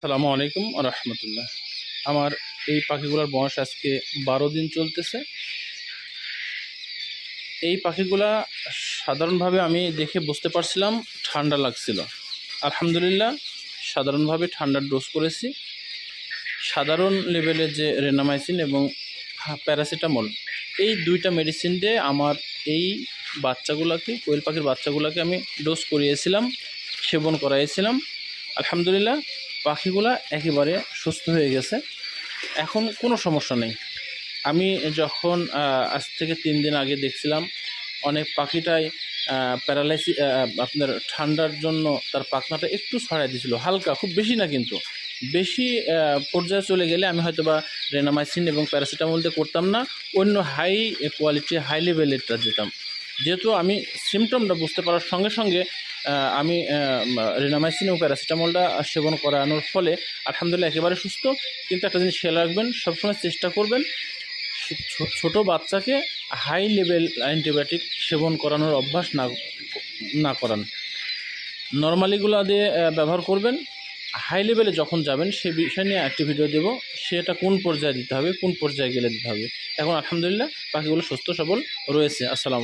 আসসালামু আলাইকুম রহমতুল্লাহ। আমার এই পাখিগুলোর বয়স আজকে 12 দিন চলতেছে। এই পাখিগুলা সাধারণভাবে আমি দেখে বুঝতে পারছিলাম ঠান্ডা লাগছিল। আলহামদুলিল্লাহ সাধারণভাবে ঠান্ডার ডোজ করেছি। সাধারণ লেভেলের যে রেনামাইসিন এবং প্যারাসিটামল, এই দুইটা মেডিসিন দিয়ে আমার এই বাচ্চাগুলোকে, কোয়েল পাখির বাচ্চাগুলোকে আমি ডোজ করিয়েছিলাম, সেবন করাইছিলাম। আলহামদুলিল্লাহ পাখিগুলা একেবারে সুস্থ হয়ে গেছে, এখন কোনো সমস্যা নেই। আমি যখন আজ থেকে 3 দিন আগে দেখছিলাম অনেক পাখিটাই প্যারালাইসিস, আপনার ঠান্ডার জন্য তার পাখনাটা একটু ছড়াই দিয়েছিল, হালকা, খুব বেশি না। কিন্তু বেশি পর্যায়ে চলে গেলে আমি হয়তো বা রেনামাইসিন এবং প্যারাসিটামল দিয়ে করতাম না, অন্য হাই কোয়ালিটি, হাই লেভেলেরটা যেতাম। যেহেতু আমি সিমটমটা বুঝতে পারার সঙ্গে সঙ্গে আমি রেনামাইসিন এবং প্যারাসিটামলটা সেবন করানোর ফলে আলহামদুলিল্লাহ একেবারে সুস্থ। কিন্তু একটা জিনিস খেয়াল রাখবেন, সবসময় চেষ্টা করবেন ছোট বাচ্চাকে হাই লেভেল অ্যান্টিবায়োটিক সেবন করানোর অভ্যাস না করান। নর্মালিগুলো দিয়ে ব্যবহার করবেন। হাই লেভেলে যখন যাবেন সে বিষয় নিয়ে একটি ভিডিও দেব, সেটা কোন পর্যায়ে দিতে হবে, কোন পর্যায়ে গেলে দিতে হবে। এখন আলহামদুলিল্লাহ পাখিগুলো সুস্থ সবল রয়েছে। আসসালামু আলাইকুম।